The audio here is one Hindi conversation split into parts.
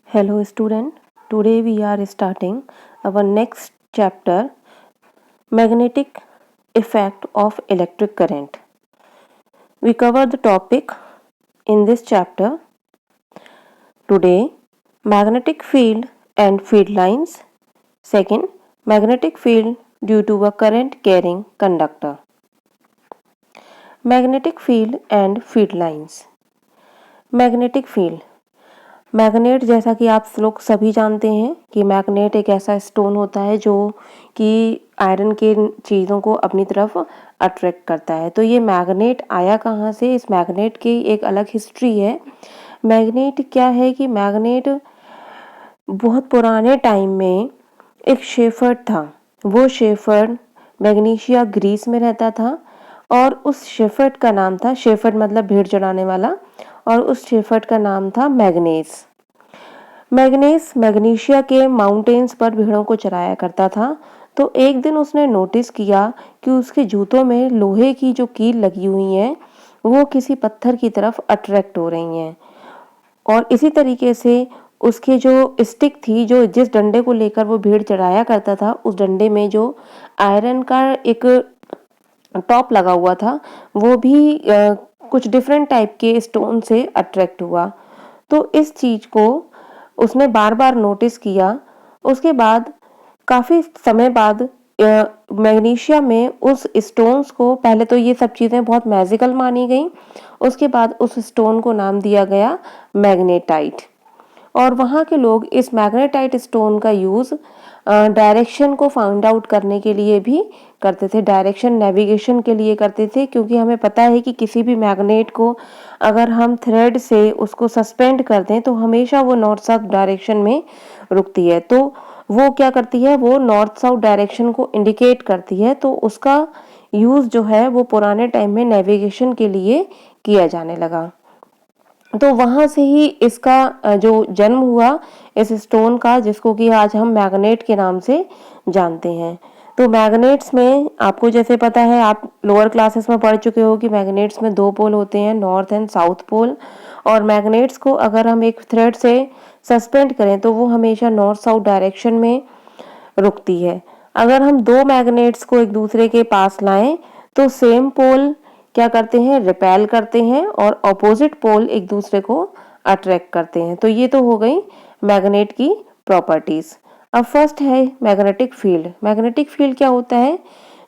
Hello student, today we are starting our next chapter, magnetic effect of electric current. We cover the topic in this chapter today, magnetic field and field lines. Second, magnetic field due to a current carrying conductor. Magnetic field and field lines. Magnetic field, magnet जैसा कि आप लोग सभी जानते हैं कि मैग्नेट एक ऐसा स्टोन होता है जो कि आयरन के चीज़ों को अपनी तरफ अट्रैक्ट करता है। तो ये मैग्नेट आया कहाँ से? इस मैग्नेट की एक अलग हिस्ट्री है। मैग्नेट क्या है कि मैग्नेट बहुत पुराने टाइम में एक शेफर्ड था। वो शेफर्ड मैग्नीशिया ग्रीस में रहता था और उस शेफर्ड का नाम था, शेफर्ड मतलब भेड़ चराने वाला, और उस शेफर्ड का नाम था मैग्नेस। मैग्नेस मैग्नीशिया के माउंटेन्स पर भेड़ों को चराया करता था। तो एक दिन उसने नोटिस किया कि उसके जूतों में लोहे की जो कील लगी हुई है वो किसी पत्थर की तरफ अट्रैक्ट हो रही हैं, और इसी तरीके से उसके जो स्टिक थी, जो जिस डंडे को लेकर वो भेड़ चढ़ाया करता था, उस डंडे में जो आयरन का एक टॉप लगा हुआ था वो भी कुछ डिफरेंट टाइप के स्टोन से अट्रैक्ट हुआ। तो इस चीज़ को उसने बार बार नोटिस किया। उसके बाद काफ़ी समय बाद मैग्नीशिया में उस स्टोन्स को, पहले तो ये सब चीज़ें बहुत मैजिकल मानी गई, उसके बाद उस स्टोन को नाम दिया गया मैग्नेटाइट। और वहाँ के लोग इस मैग्नेटाइट स्टोन का यूज़ डायरेक्शन को फाइंड आउट करने के लिए भी करते थे, डायरेक्शन नेविगेशन के लिए करते थे, क्योंकि हमें पता है कि किसी भी मैग्नेट को अगर हम थ्रेड से उसको सस्पेंड कर दें तो हमेशा वो नॉर्थ साउथ डायरेक्शन में रुकती है। तो वो क्या करती है, वो नॉर्थ साउथ डायरेक्शन को इंडिकेट करती है। तो उसका यूज़ जो है वो पुराने टाइम में नेविगेशन के लिए किया जाने लगा। तो वहाँ से ही इसका जो जन्म हुआ इस स्टोन का, जिसको कि आज हम मैग्नेट के नाम से जानते हैं। तो मैग्नेट्स में आपको जैसे पता है, आप लोअर क्लासेस में पढ़ चुके हो कि मैग्नेट्स में दो पोल होते हैं, नॉर्थ एंड साउथ पोल। और मैग्नेट्स को अगर हम एक थ्रेड से सस्पेंड करें तो वो हमेशा नॉर्थ साउथ डायरेक्शन में रुकती है। अगर हम दो मैग्नेट्स को एक दूसरे के पास लाएं तो सेम पोल क्या करते हैं, रिपेल करते हैं, और ऑपोजिट पोल एक दूसरे को अट्रैक्ट करते हैं। तो ये तो हो गई मैग्नेट की प्रॉपर्टीज। अब फर्स्ट है मैग्नेटिक फील्ड। मैग्नेटिक फील्ड क्या होता है?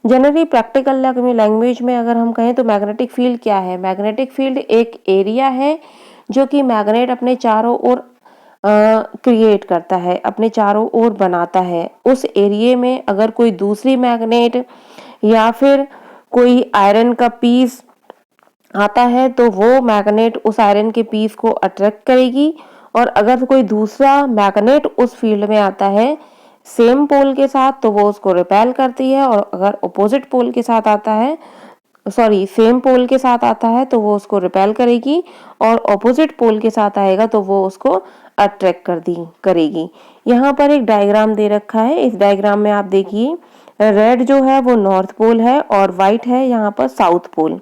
जनरली प्रैक्टिकल लैंग्वेज में अगर हम कहें तो मैग्नेटिक फील्ड क्या है? मैग्नेटिक फील्ड एक एरिया है जो कि मैग्नेट अपने चारों ओर क्रिएट करता है, अपने चारों ओर बनाता है। उस एरिया में अगर कोई दूसरी मैग्नेट या फिर कोई आयरन का पीस आता है तो वो मैग्नेट उस आयरन के पीस को अट्रैक्ट करेगी, और अगर कोई दूसरा मैग्नेट उस फील्ड में आता है सेम पोल के साथ तो वो उसको रिपेल करती है, और अगर अपोजिट पोल के साथ आता है, सेम पोल के साथ आता है तो वो उसको रिपेल करेगी, और ऑपोजिट पोल के साथ आएगा तो वो उसको अट्रैक्ट करेगी। यहाँ पर एक डायग्राम दे रखा है। इस डायग्राम में आप देखिए, रेड जो है वो नॉर्थ पोल है और वाइट है यहाँ पर साउथ पोल।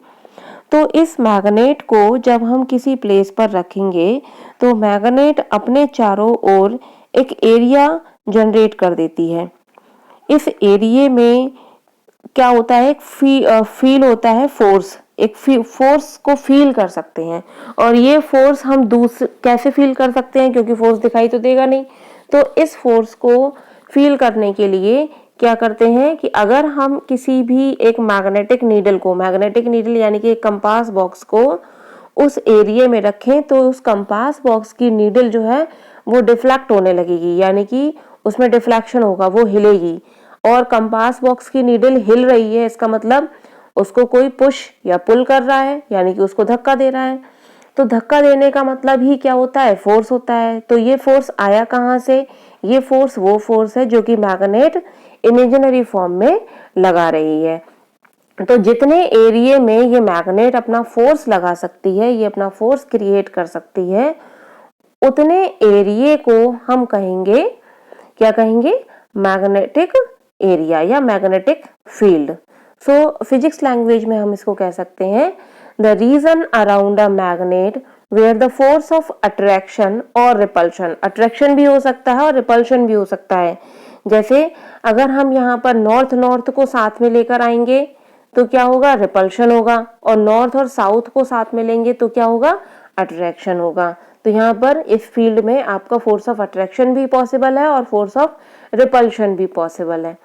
तो इस मैग्नेट को जब हम किसी प्लेस पर रखेंगे तो मैग्नेट अपने चारों ओर एक एरिया जनरेट कर देती है। इस एरिया में क्या होता है, एक फील होता है फोर्स, एक फोर्स को फील कर सकते हैं। और ये फोर्स हम कैसे फील कर सकते हैं, क्योंकि फोर्स दिखाई तो देगा नहीं। तो इस फोर्स को फील करने के लिए क्या करते हैं कि अगर हम किसी भी एक मैग्नेटिक नीडल यानी कि एक कंपास बॉक्स को उस एरिया में रखें तो उस कंपास बॉक्स की नीडल जो है वो डिफ्लेक्ट होने लगेगी, यानी कि उसमें डिफ्लेक्शन होगा, वो हिलेगी। और कंपास बॉक्स की नीडल हिल रही है, इसका मतलब उसको कोई पुश या पुल कर रहा है, यानी कि उसको धक्का दे रहा है। तो धक्का देने का मतलब ही क्या होता है, फोर्स होता है। तो ये फोर्स आया कहाँ से? ये फोर्स वो फोर्स है जो कि मैग्नेट इमेजिनरी फॉर्म में लगा रही है। तो जितने एरिया में ये मैग्नेट अपना फोर्स लगा सकती है, ये अपना फोर्स क्रिएट कर सकती है, उतने एरिया को हम कहेंगे, क्या कहेंगे, मैग्नेटिक एरिया या magnetic field. So physics language में हम इसको कह सकते हैं, the region around a magnet where the force of attraction और रिपल्शन, अट्रैक्शन भी हो सकता है और रिपल्शन भी हो सकता है। जैसे अगर हम यहाँ पर नॉर्थ नॉर्थ को साथ में लेकर आएंगे तो क्या होगा, रिपल्शन होगा, और नॉर्थ और साउथ को साथ में लेंगे तो क्या होगा, अट्रैक्शन होगा। तो यहाँ पर इस फील्ड में आपका फोर्स ऑफ अट्रैक्शन भी पॉसिबल है और फोर्स ऑफ रिपल्शन भी पॉसिबल है।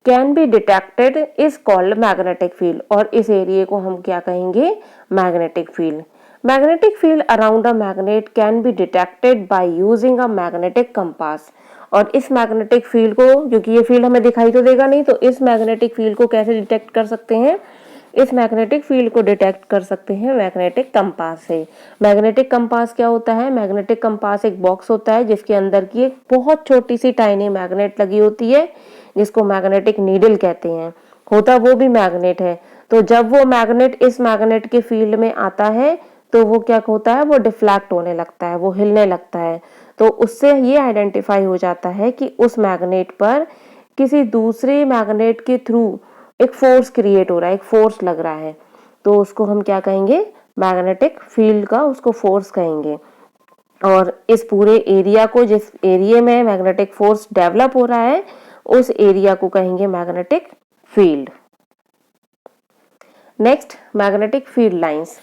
Can be detected is called magnetic field, और इस एरिया को हम क्या कहेंगे, magnetic field. Magnetic field around a magnet can be detected by using a magnetic compass, और इस मैग्नेटिक फील्ड को, क्योंकि ये फील्ड हमें दिखाई तो देगा नहीं, तो इस मैग्नेटिक फील्ड को कैसे डिटेक्ट कर सकते हैं, इस मैग्नेटिक फील्ड को डिटेक्ट कर सकते हैं मैग्नेटिक कंपास से। मैग्नेटिक कंपास क्या होता है, मैग्नेटिक कंपास एक बॉक्स होता है जिसके अंदर की एक बहुत छोटी सी टाइनी मैग्नेट लगी होती है जिसको मैग्नेटिक नीडल कहते हैं, होता वो भी मैग्नेट है। तो जब वो मैग्नेट इस मैग्नेट के फील्ड में आता है तो वो क्या होता है, वो डिफ्लेक्ट होने लगता है, वो हिलने लगता है। तो उससे ये आइडेंटिफाई हो जाता है कि उस मैग्नेट पर किसी दूसरे मैग्नेट के थ्रू एक फोर्स क्रिएट हो रहा है, एक फोर्स लग रहा है, तो उसको हम क्या कहेंगे, मैग्नेटिक फील्ड का उसको फोर्स कहेंगे। और इस पूरे एरिया को, जिस एरिया में मैग्नेटिक फोर्स डेवलप हो रहा है, उस एरिया को कहेंगे magnetic field. Next, magnetic field lines.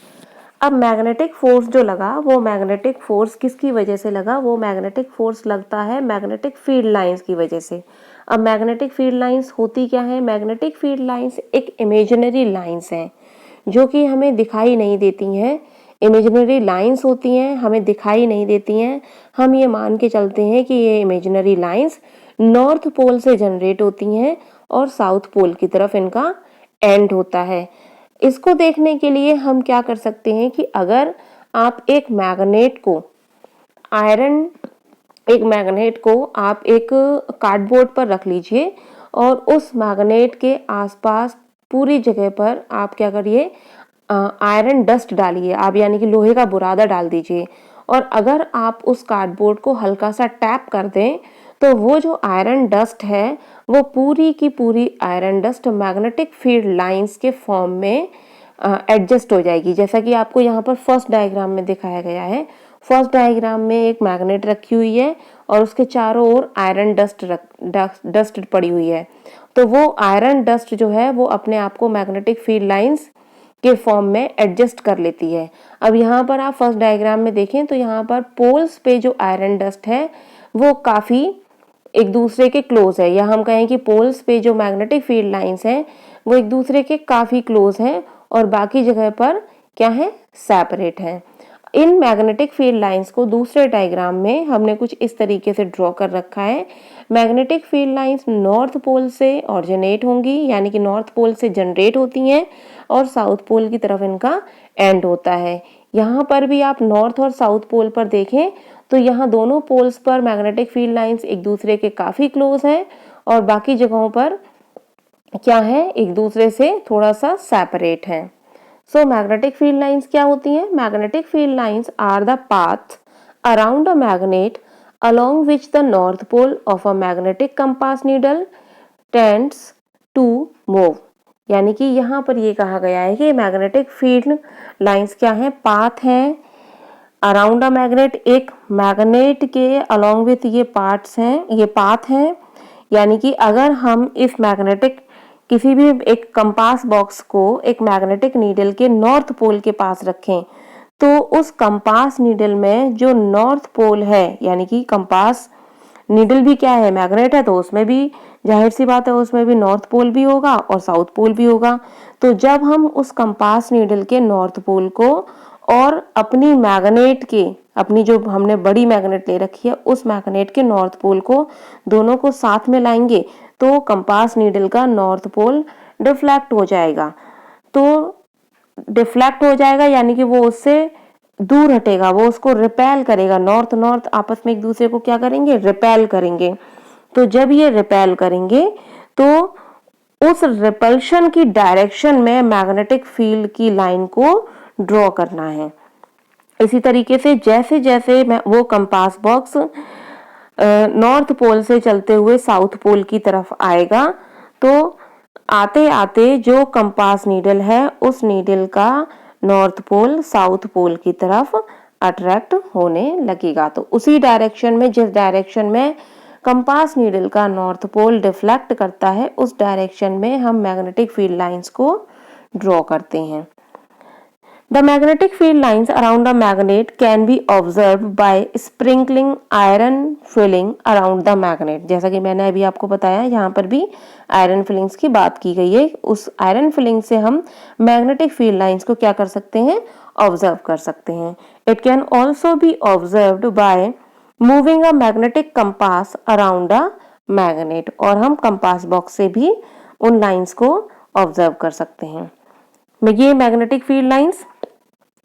अब मैग्नेटिक फोर्स जो लगा, वो मैग्नेटिक फोर्स किसकी वजह से लगा, वो मैग्नेटिक फोर्स लगता है मैग्नेटिक फील्ड लाइंस की वजह से। अब मैग्नेटिक फील्ड लाइंस होती क्या है, मैग्नेटिक फील्ड लाइंस एक इमेजिनरी लाइंस हैं जो कि हमें दिखाई नहीं देती हैं। इमेजिनरी लाइंस होती हैं, हमें दिखाई नहीं देती हैं। हम ये मान के चलते हैं कि ये इमेजिनरी लाइंस नॉर्थ पोल से जनरेट होती हैं और साउथ पोल की तरफ इनका एंड होता है। इसको देखने के लिए हम क्या कर सकते हैं कि अगर आप एक मैग्नेट को आप एक कार्डबोर्ड पर रख लीजिए और उस मैग्नेट के आसपास पूरी जगह पर आप क्या करिए, आयरन डस्ट डालिए आप, यानी कि लोहे का बुरादा डाल दीजिए। और अगर आप उस कार्डबोर्ड को हल्का सा टैप कर दें तो वो जो आयरन डस्ट है वो पूरी की पूरी iron dust magnetic field lines के फॉर्म में एडजस्ट हो जाएगी। जैसा कि आपको यहाँ पर फर्स्ट डायग्राम में दिखाया गया है। फर्स्ट डायग्राम में एक मैग्नेट रखी हुई है और उसके चारों ओर आयरन डस्ट पड़ी हुई है। तो वो आयरन डस्ट जो है वो अपने आप को मैग्नेटिक फील्ड लाइंस के फॉर्म में एडजस्ट कर लेती है। अब यहाँ पर आप फर्स्ट डायग्राम में देखें तो यहाँ पर पोल्स पे जो आयरन डस्ट है वो काफ़ी एक दूसरे के क्लोज है, या हम कहें कि पोल्स पे जो मैग्नेटिक फील्ड लाइंस हैं वो एक दूसरे के काफ़ी क्लोज हैं और बाकी जगह पर क्या है, सेपरेट हैं। इन मैग्नेटिक फील्ड लाइंस को दूसरे डायग्राम में हमने कुछ इस तरीके से ड्रॉ कर रखा है। Magnetic field lines north pole से ऑरिजिनेट होंगी, यानी कि नॉर्थ पोल से जनरेट होती हैं और साउथ पोल की तरफ इनका एंड होता है। यहाँ पर भी आप नॉर्थ और साउथ पोल पर देखें तो यहाँ दोनों पोल्स पर मैग्नेटिक फील्ड लाइंस एक दूसरे के काफ़ी क्लोज हैं और बाकी जगहों पर क्या है, एक दूसरे से थोड़ा सा सेपरेट है। सो मैग्नेटिक फील्ड लाइंस क्या होती हैं, magnetic field lines are the path around a magnet along which the north pole of a magnetic compass needle tends to move। यानी कि यहाँ पर ये कहा गया है कि मैग्नेटिक फील्ड लाइंस क्या है, पाथ हैं अराउंड अ मैग्नेट, एक मैग्नेट के अलोंग विथ ये पार्ट्स हैं, ये पाथ हैं। यानी कि अगर हम इस मैग्नेटिक किसी भी एक कंपास बॉक्स को एक मैग्नेटिक नीडल के नॉर्थ पोल के पास रखें तो उस कंपास नीडल में जो नॉर्थ पोल है, यानी कि कंपास नीडल भी क्या है, मैग्नेट है, तो उसमें भी जाहिर सी बात है उसमें भी नॉर्थ पोल भी होगा और साउथ पोल भी होगा। तो जब हम उस कंपास नीडल के नॉर्थ पोल को और अपनी मैग्नेट के, अपनी जो हमने बड़ी मैग्नेट ले रखी है उस मैग्नेट के नॉर्थ पोल को दोनों को साथ में लाएंगे तो कंपास नीडल का नॉर्थ पोल डिफ्लेक्ट हो जाएगा। तो डिफ्लेक्ट हो जाएगा यानी कि वो उससे दूर हटेगा, वो उसको रिपेल करेगा। नॉर्थ नॉर्थ आपस में एक दूसरे को क्या करेंगे, रिपेल करेंगे। तो जब ये रिपेल करेंगे तो उस रिपल्शन की डायरेक्शन में मैग्नेटिक फील्ड की लाइन को ड्रॉ करना है। इसी तरीके से जैसे जैसे वो कंपास बॉक्स नॉर्थ पोल से चलते हुए साउथ पोल की तरफ आएगा तो आते आते जो कंपास नीडल है उस नीडल का नॉर्थ पोल साउथ पोल की तरफ अट्रैक्ट होने लगेगा। तो उसी डायरेक्शन में, जिस डायरेक्शन में कंपास नीडल का नॉर्थ पोल डिफ्लेक्ट करता है, उस डायरेक्शन में हम मैग्नेटिक फील्ड लाइंस को ड्रॉ करते हैं। The magnetic field lines around a magnet can be observed by sprinkling iron filling around the magnet। जैसा कि मैंने अभी आपको बताया, यहाँ पर भी आयरन फिलिंग्स की बात की गई है। उस आयरन फिलिंग से हम मैग्नेटिक फील्ड लाइंस को क्या कर सकते हैं, ऑब्जर्व कर सकते हैं। It can also be observed by moving a magnetic compass around a magnet. और हम कंपास बॉक्स से भी उन लाइंस को ऑब्जर्व कर सकते हैं। ये मैग्नेटिक फील्ड लाइंस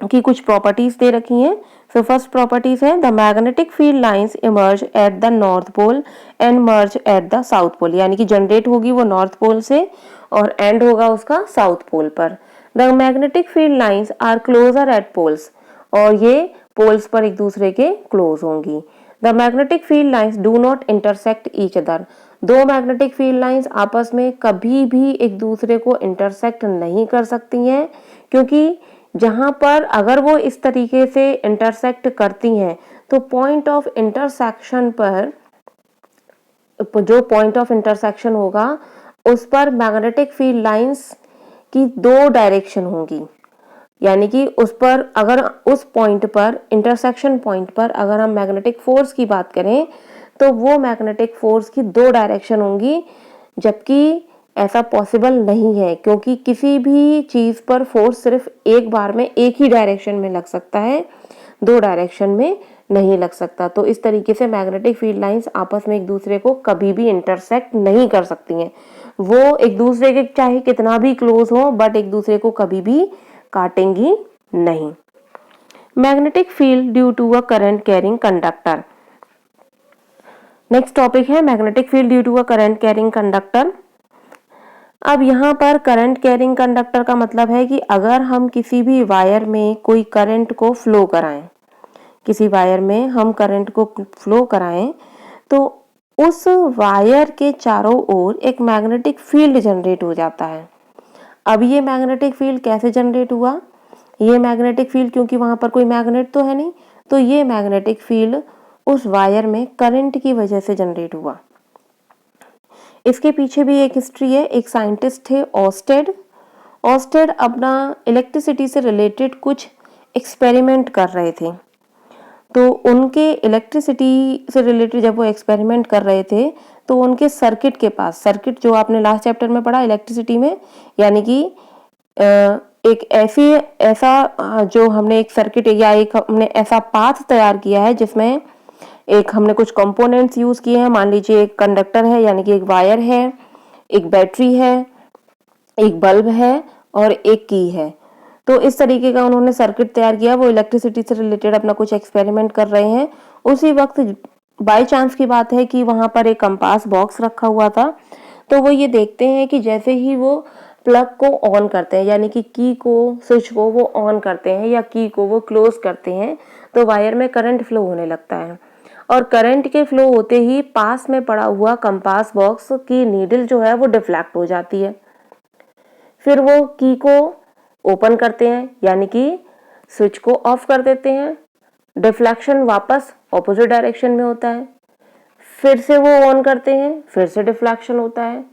की कुछ प्रॉपर्टीज दे रखी हैं। सो फर्स्ट प्रॉपर्टीज है, the magnetic field lines emerge at the north pole and merge at the south pole. यानी कि जनरेट होगी वो नॉर्थ पोल से और एंड होगा उसका साउथ पोल पर। The magnetic field lines are closer at poles. और ये पोल्स पर एक दूसरे के क्लोज होंगी। The magnetic field lines do not intersect each other. दो मैग्नेटिक फील्ड लाइंस आपस में कभी भी एक दूसरे को इंटरसेक्ट नहीं कर सकती हैं, क्योंकि जहां पर अगर वो इस तरीके से इंटरसेक्ट करती हैं तो पॉइंट ऑफ इंटरसेक्शन पर, जो पॉइंट ऑफ इंटरसेक्शन होगा उस पर मैग्नेटिक फील्ड लाइंस की दो डायरेक्शन होंगी। यानी कि उस पर, अगर उस पॉइंट पर, इंटरसेक्शन पॉइंट पर अगर हम मैग्नेटिक फोर्स की बात करें तो वो मैग्नेटिक फोर्स की दो डायरेक्शन होंगी, जबकि ऐसा पॉसिबल नहीं है, क्योंकि किसी भी चीज पर फोर्स सिर्फ एक बार में एक ही डायरेक्शन में लग सकता है, दो डायरेक्शन में नहीं लग सकता। तो इस तरीके से मैग्नेटिक फील्ड लाइंस आपस में एक दूसरे को कभी भी इंटरसेक्ट नहीं कर सकती हैं। वो एक दूसरे के चाहे कितना भी क्लोज हो, बट एक दूसरे को कभी भी काटेंगी नहीं। Magnetic field due to a current carrying conductor. Next topic है magnetic field due to a current carrying conductor. अब यहाँ पर करंट कैरिंग कंडक्टर का मतलब है कि अगर हम किसी भी वायर में कोई करंट को फ्लो कराएं, किसी वायर में हम करंट को फ्लो कराएं, तो उस वायर के चारों ओर एक मैग्नेटिक फील्ड जनरेट हो जाता है। अब ये मैग्नेटिक फील्ड कैसे जनरेट हुआ? ये मैग्नेटिक फील्ड, क्योंकि वहां पर कोई मैग्नेट तो है नहीं, तो ये मैग्नेटिक फील्ड उस वायर में करंट की वजह से जनरेट हुआ। इसके पीछे भी एक हिस्ट्री है। एक साइंटिस्ट थे ऑस्टेड। ऑस्टेड अपना इलेक्ट्रिसिटी से रिलेटेड कुछ एक्सपेरिमेंट कर रहे थे। तो उनके इलेक्ट्रिसिटी से रिलेटेड जब वो एक्सपेरिमेंट कर रहे थे तो उनके सर्किट के पास, सर्किट जो आपने लास्ट चैप्टर में पढ़ा इलेक्ट्रिसिटी में, यानी कि एक ऐसा जो हमने एक सर्किट या एक हमने ऐसा पाथ तैयार किया है जिसमें एक हमने कुछ कंपोनेंट्स यूज किए हैं। मान लीजिए एक कंडक्टर है, यानी कि एक वायर है, एक बैटरी है, एक बल्ब है और एक की है। तो इस तरीके का उन्होंने सर्किट तैयार किया। वो इलेक्ट्रिसिटी से रिलेटेड अपना कुछ एक्सपेरिमेंट कर रहे हैं। उसी वक्त बाय चांस की बात है कि वहां पर एक कंपास बॉक्स रखा हुआ था। तो वो ये देखते हैं कि जैसे ही वो प्लग को ऑन करते हैं, यानी कि की को, स्विच को वो ऑन करते हैं या की को वो क्लोज करते हैं, तो वायर में करंट फ्लो होने लगता है। और करंट के फ्लो होते ही पास में पड़ा हुआ कंपास बॉक्स की नीडल जो है वो डिफ्लेक्ट हो जाती है। फिर वो की को ओपन करते हैं, यानी कि स्विच को ऑफ कर देते हैं। डिफ्लेक्शन वापस ऑपोजिट डायरेक्शन में होता है। फिर से वो ऑन करते हैं, फिर से डिफ्लेक्शन होता है।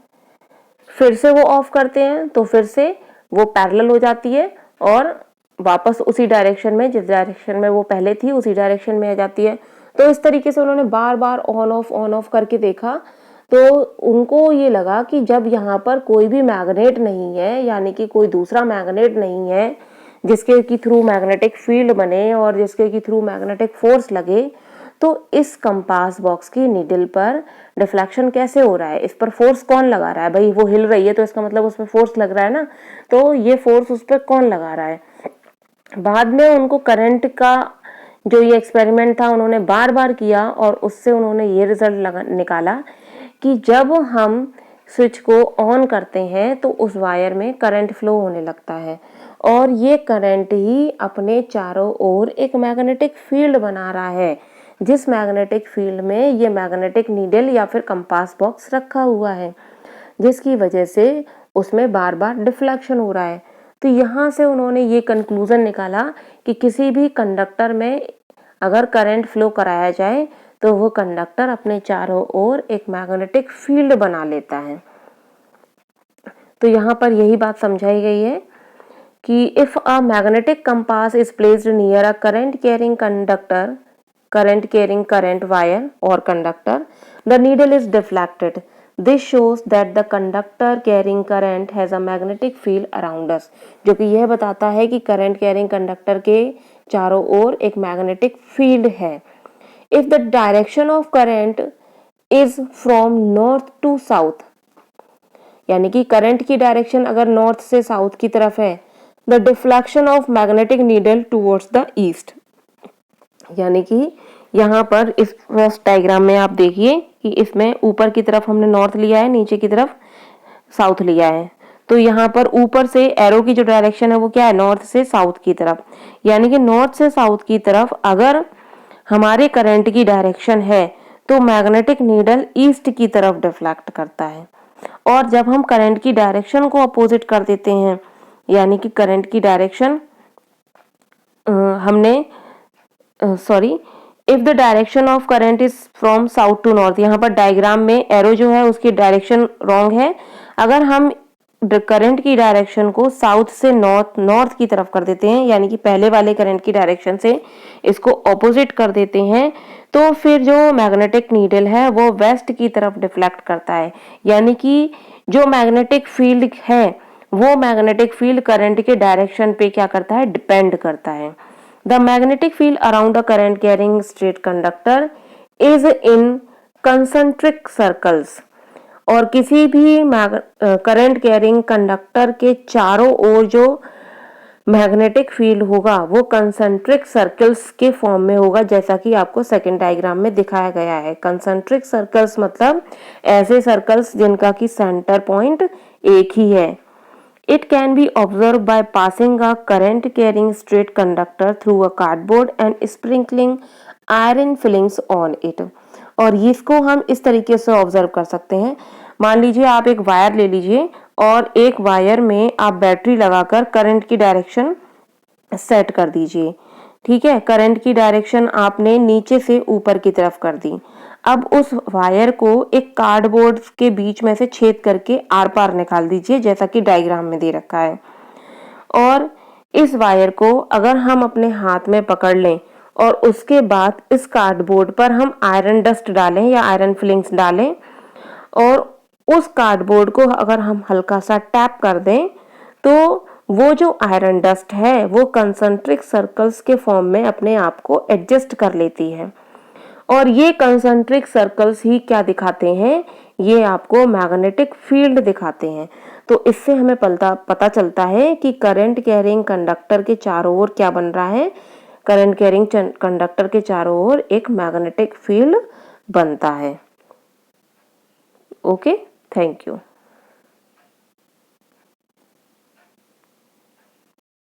फिर से वो ऑफ करते हैं तो फिर से वो पैरेलल हो जाती है और वापस उसी डायरेक्शन में, जिस डायरेक्शन में वो पहले थी उसी डायरेक्शन में आ जाती है। तो इस तरीके से उन्होंने बार बार ऑन ऑफ करके देखा। तो उनको ये लगा कि जब यहाँ पर कोई भी मैग्नेट नहीं है, यानी कि कोई दूसरा मैग्नेट नहीं है जिसके की थ्रू मैग्नेटिक फील्ड बने और जिसके की थ्रू मैग्नेटिक फोर्स लगे, तो इस कंपास बॉक्स की नीडल पर डिफ्लेक्शन कैसे हो रहा है, इस पर फोर्स कौन लगा रहा है? भाई वो हिल रही है तो इसका मतलब उस पर फोर्स लग रहा है ना, तो ये फोर्स उस पर कौन लगा रहा है? बाद में उनको करंट का जो ये एक्सपेरिमेंट था उन्होंने बार बार किया और उससे उन्होंने ये रिजल्ट निकाला कि जब हम स्विच को ऑन करते हैं तो उस वायर में करंट फ्लो होने लगता है और ये करंट ही अपने चारों ओर एक मैग्नेटिक फील्ड बना रहा है, जिस मैग्नेटिक फील्ड में ये मैग्नेटिक नीडल या फिर कंपास बॉक्स रखा हुआ है, जिसकी वजह से उसमें बार बार डिफ्लेक्शन हो रहा है। तो यहाँ से उन्होंने ये कंक्लूजन निकाला कि किसी भी कंडक्टर में अगर करंट फ्लो कराया जाए तो वो कंडक्टर अपने चारों ओर एक मैग्नेटिक फील्ड बना लेता है। तो यहाँ पर यही बात समझाई गई है कि if a magnetic compass is placed near a current carrying conductor, current carrying current wire or conductor, the needle is deflected. This shows that the conductor carrying current has a magnetic field around us, जो कि यह बताता है कि करंट कैरिंग कंडक्टर के चारों ओर एक मैग्नेटिक फील्ड है। If the direction of current is from north to south, यानी कि करंट की डायरेक्शन अगर नॉर्थ से साउथ की तरफ है, the deflection of magnetic needle towards the east, यानी कि यहाँ पर इस फर्स्ट डायग्राम में आप देखिए कि इसमें ऊपर की तरफ हमने नॉर्थ लिया है, नीचे की तरफ साउथ लिया है। तो यहाँ पर ऊपर से एरो की जो डायरेक्शन है वो क्या है, नॉर्थ से साउथ की तरफ, यानी कि नॉर्थ से साउथ की तरफ अगर हमारे करंट की डायरेक्शन है तो मैग्नेटिक नीडल ईस्ट की तरफ डिफ्लेक्ट करता है। और जब हम करंट की डायरेक्शन को अपोजिट कर देते हैं, यानी कि करंट की direction if the direction of current is from south to north, यहाँ पर डायग्राम में एरो जो है उसकी डायरेक्शन रॉन्ग है। अगर हम करंट की डायरेक्शन को साउथ से नॉर्थ की तरफ कर देते हैं, यानी कि पहले वाले करंट की डायरेक्शन से इसको ऑपोजिट कर देते हैं, तो फिर जो मैग्नेटिक नीडल है वो वेस्ट की तरफ डिफ्लेक्ट करता है, यानी कि जो मैग्नेटिक फील्ड है वो मैग्नेटिक फील्ड करंट के डायरेक्शन पे क्या करता है, डिपेंड करता है। The magnetic field around a current carrying straight conductor is in concentric circles, और किसी भी करंट कैरिंग कंडक्टर के चारों ओर जो मैग्नेटिक फील्ड होगा वो कंसेंट्रिक सर्कल्स के फॉर्म में होगा, जैसा कि आपको सेकंड डायग्राम में दिखाया गया है। कंसेंट्रिक सर्कल्स मतलब ऐसे सर्कल्स जिनका कि सेंटर पॉइंट एक ही है। It can be observed by passing a current carrying straight conductor through a cardboard and sprinkling iron fillings on it, और इसको हम इस तरीके से ऑब्जर्व कर सकते हैं। मान लीजिए आप एक वायर ले लीजिए और एक वायर में आप बैटरी लगाकर करंट की डायरेक्शन सेट कर दीजिए। ठीक है, करंट की डायरेक्शन आपने नीचे से ऊपर की तरफ कर दी। अब उस वायर को एक कार्डबोर्ड के बीच में से छेद करके आर पार निकाल दीजिए, जैसा कि डायग्राम में दे रखा है। और इस वायर को अगर हम अपने हाथ में पकड़ लें और उसके बाद इस कार्डबोर्ड पर हम आयरन डस्ट डालें या आयरन फिलिंग्स डालें, और उस कार्डबोर्ड को अगर हम हल्का सा टैप कर दें तो वो जो आयरन डस्ट है वो कंसेंट्रिक सर्कल्स के फॉर्म में अपने आप को एडजस्ट कर लेती है। और ये कंसेंट्रिक सर्कल्स ही क्या दिखाते हैं, ये आपको मैग्नेटिक फील्ड दिखाते हैं। तो इससे हमें पता चलता है कि करंट कैरिंग कंडक्टर के चारों ओर क्या बन रहा है, करंट कैरिंग कंडक्टर के चारों ओर एक मैग्नेटिक फील्ड बनता है। Okay, thank you.